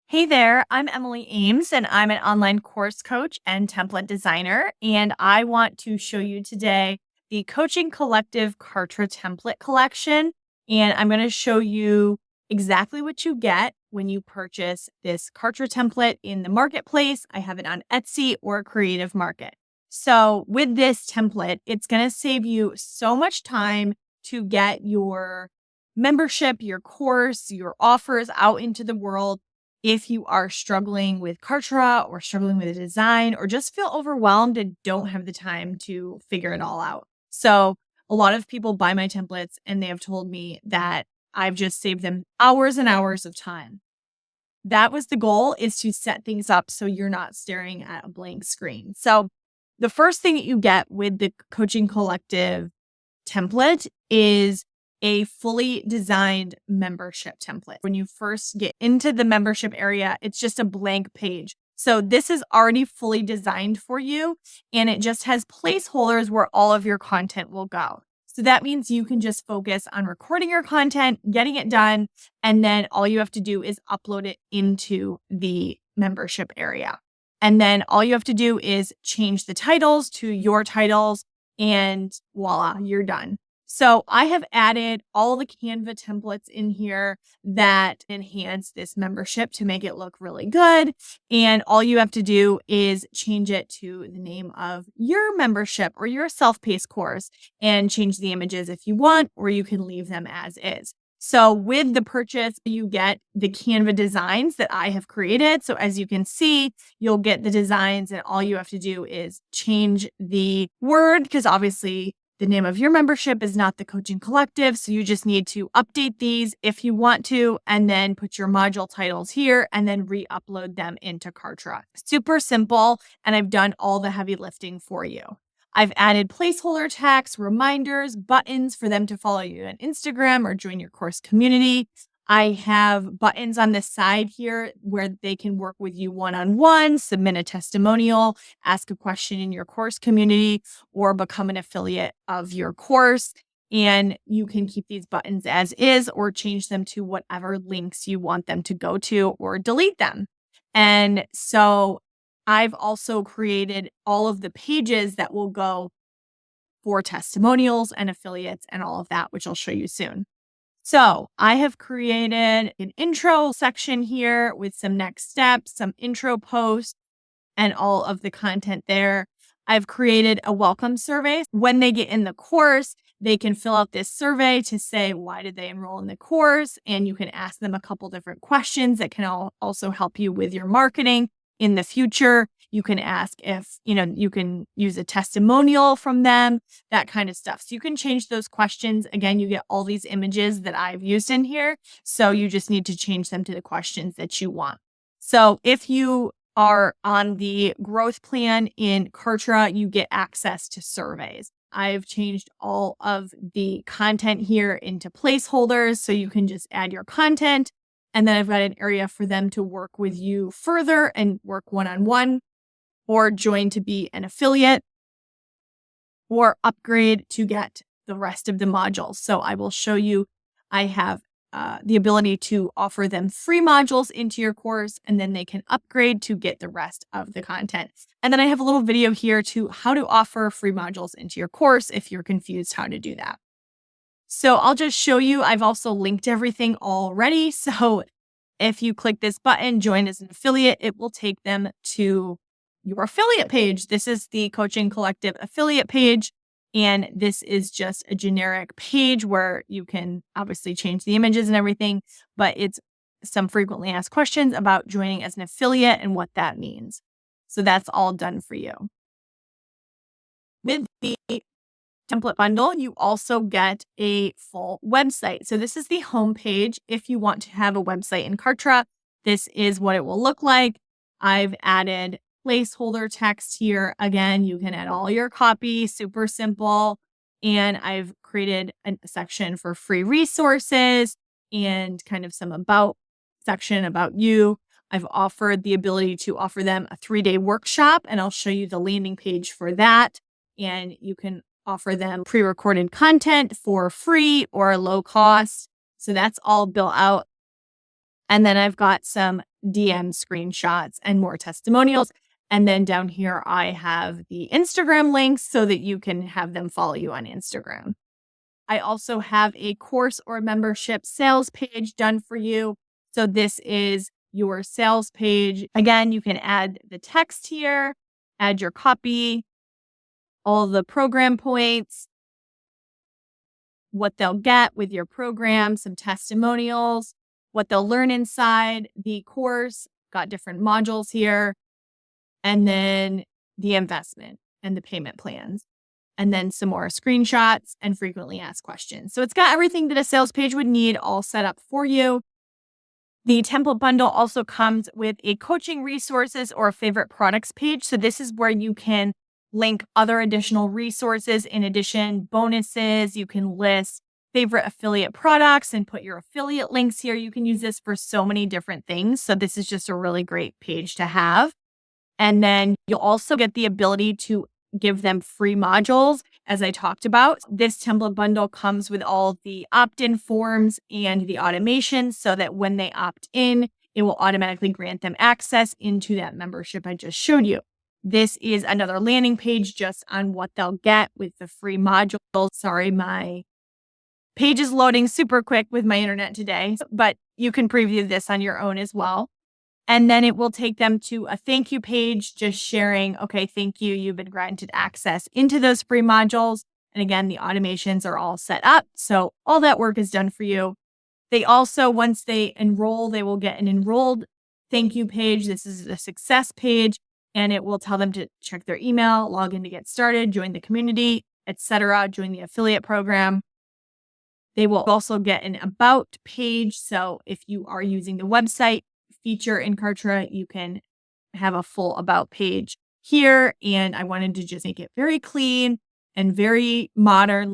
Hey there, I'm Emily Ames, and I'm an online course coach and template designer. And I want to show you today the Coaching Collective Kartra template collection. And I'm going to show you exactly what you get when you purchase this Kartra template in the marketplace. I have it on Etsy or Creative Market. So, with this template, it's going to save you so much time to get your membership, your course, your offers out into the world if you are struggling with Kartra or struggling with a design or just feel overwhelmed and don't have the time to figure it all out. So, a lot of people buy my templates and they have told me that I've just saved them hours and hours of time. That was the goal, is to set things up so you're not staring at a blank screen. So, the first thing that you get with the Coaching Collective template is a fully designed membership template. When you first get into the membership area, it's just a blank page. So this is already fully designed for you, and it just has placeholders where all of your content will go. So that means you can just focus on recording your content, getting it done, and then all you have to do is upload it into the membership area. And then all you have to do is change the titles to your titles, and voila, you're done. So I have added all the Canva templates in here that enhance this membership to make it look really good. And all you have to do is change it to the name of your membership or your self-paced course and change the images if you want, or you can leave them as is. So with the purchase, you get the Canva designs that I have created. So as you can see, you'll get the designs, and all you have to do is change the word, because obviously the name of your membership is not the Coaching Collective. So you just need to update these if you want to, and then put your module titles here and then re-upload them into Kartra. Super simple. And I've done all the heavy lifting for you. I've added placeholder text, reminders, buttons for them to follow you on Instagram or join your course community. I have buttons on the side here where they can work with you one-on-one, submit a testimonial, ask a question in your course community, or become an affiliate of your course. And you can keep these buttons as is or change them to whatever links you want them to go to, or delete them. And so I've also created all of the pages that will go for testimonials and affiliates and all of that, which I'll show you soon. So I have created an intro section here with some next steps, some intro posts, and all of the content there. I've created a welcome survey. When they get in the course, they can fill out this survey to say, why did they enroll in the course? And you can ask them a couple different questions that can also help you with your marketing in the future. You can ask if, you can use a testimonial from them, that kind of stuff. So you can change those questions. Again, you get all these images that I've used in here. So you just need to change them to the questions that you want. So if you are on the growth plan in Kartra, you get access to surveys. I've changed all of the content here into placeholders, so you can just add your content. And then I've got an area for them to work with you further and work one-on-one, or join to be an affiliate, or upgrade to get the rest of the modules. So I will show you, I have the ability to offer them free modules into your course, and then they can upgrade to get the rest of the content. And then I have a little video here to how to offer free modules into your course if you're confused how to do that. So I'll just show you. I've also linked everything already. So if you click this button, join as an affiliate, it will take them to your affiliate page. This is the Coaching Collective affiliate page. And this is just a generic page where you can obviously change the images and everything, but it's some frequently asked questions about joining as an affiliate and what that means. So that's all done for you. With the template bundle, you also get a full website. So this is the home page. If you want to have a website in Kartra, this is what it will look like. I've added placeholder text here. Again, you can add all your copy, super simple. And I've created a section for free resources and kind of some about section about you. I've offered the ability to offer them a 3-day workshop, and I'll show you the landing page for that. And you can offer them pre-recorded content for free or low cost. So that's all built out. And then I've got some DM screenshots and more testimonials. And then down here, I have the Instagram links so that you can have them follow you on Instagram. I also have a course or membership sales page done for you. So this is your sales page. Again, you can add the text here, add your copy, all the program points, what they'll get with your program, some testimonials, what they'll learn inside the course, got different modules here, and then the investment and the payment plans, and then some more screenshots and frequently asked questions. So it's got everything that a sales page would need all set up for you. The template bundle also comes with a coaching resources or favorite products page. So this is where you can link other additional resources. In addition, bonuses, you can list favorite affiliate products and put your affiliate links here. You can use this for so many different things. So this is just a really great page to have. And then you'll also get the ability to give them free modules, as I talked about. This template bundle comes with all the opt-in forms and the automation so that when they opt in, it will automatically grant them access into that membership I just showed you. This is another landing page just on what they'll get with the free modules. Sorry, my page is loading super quick with my internet today, but you can preview this on your own as well. And then it will take them to a thank you page, just sharing, okay, thank you. You've been granted access into those free modules. And again, the automations are all set up. So all that work is done for you. They also, once they enroll, they will get an enrolled thank you page. This is the success page, and it will tell them to check their email, log in to get started, join the community, etc., join the affiliate program. They will also get an about page. So if you are using the website feature in Kartra, you can have a full about page here. And I wanted to just make it very clean and very modern.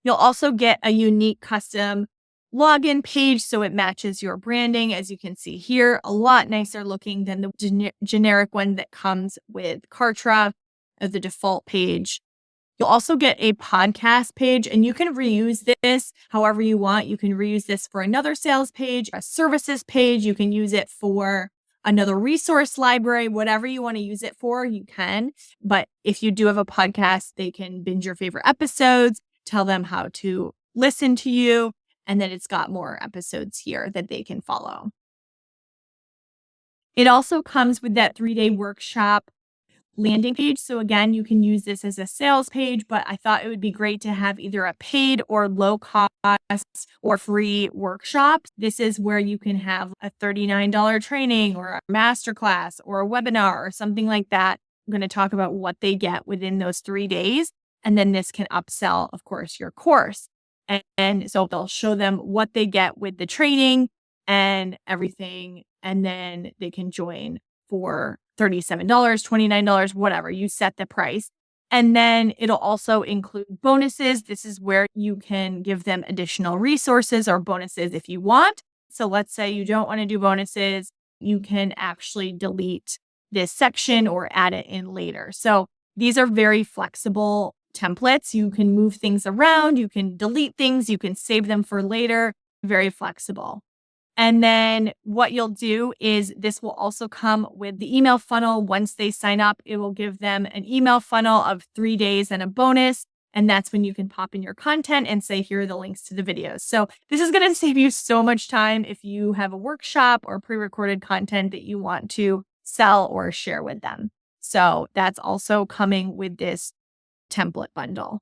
You'll also get a unique custom login page so it matches your branding. As you can see here, a lot nicer looking than the generic one that comes with Kartra as the default page. You'll also get a podcast page, and you can reuse this however you want. You can reuse this for another sales page, a services page. You can use it for another resource library, whatever you want to use it for, you can. But if you do have a podcast, they can binge your favorite episodes, tell them how to listen to you, and then it's got more episodes here that they can follow. It also comes with that 3-day workshop landing page. So again, you can use this as a sales page, but I thought it would be great to have either a paid or low cost or free workshop. This is where you can have a $39 training or a masterclass or a webinar or something like that. I'm going to talk about what they get within those 3 days. And then this can upsell, of course, your course. And so they'll show them what they get with the training and everything. And then they can join for $37, $29, whatever. You set the price. And then it'll also include bonuses. This is where you can give them additional resources or bonuses if you want. So let's say you don't want to do bonuses. You can actually delete this section or add it in later. So these are very flexible templates. You can move things around. You can delete things. You can save them for later. Very flexible. And then what you'll do is this will also come with the email funnel. Once they sign up, it will give them an email funnel of 3 days and a bonus. And that's when you can pop in your content and say, here are the links to the videos. So this is going to save you so much time if you have a workshop or pre-recorded content that you want to sell or share with them. So that's also coming with this template bundle.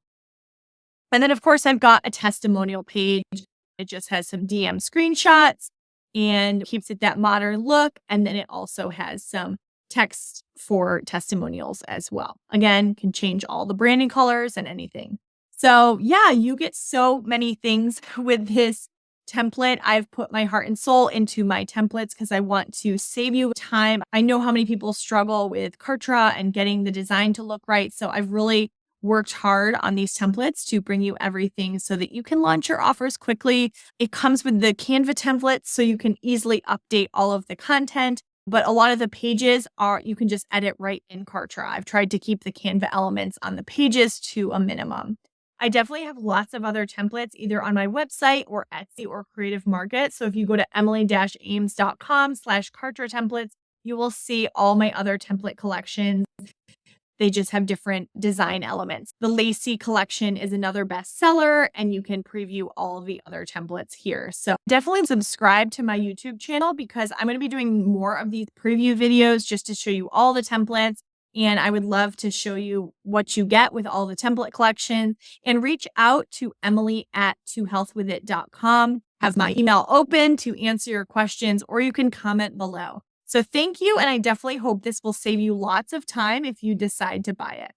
And then, of course, I've got a testimonial page. It just has some DM screenshots and keeps it that modern look. And then it also has some text for testimonials as well. Again, can change all the branding colors and anything. So yeah, you get so many things with this template. I've put my heart and soul into my templates because I want to save you time. I know how many people struggle with Kartra and getting the design to look right. So I've really worked hard on these templates to bring you everything so that you can launch your offers quickly. It comes with the Canva templates so you can easily update all of the content. But a lot of the pages you can just edit right in Kartra. I've tried to keep the Canva elements on the pages to a minimum. I definitely have lots of other templates either on my website or Etsy or Creative Market. So if you go to emily-ames.com/Kartra templates, you will see all my other template collections. They just have different design elements. The Lacy collection is another bestseller, and you can preview all of the other templates here. So definitely subscribe to my YouTube channel because I'm going to be doing more of these preview videos just to show you all the templates. And I would love to show you what you get with all the template collections. And reach out to emily@tohealthwithit.com. Have my email open to answer your questions, or you can comment below. So thank you, and I definitely hope this will save you lots of time if you decide to buy it.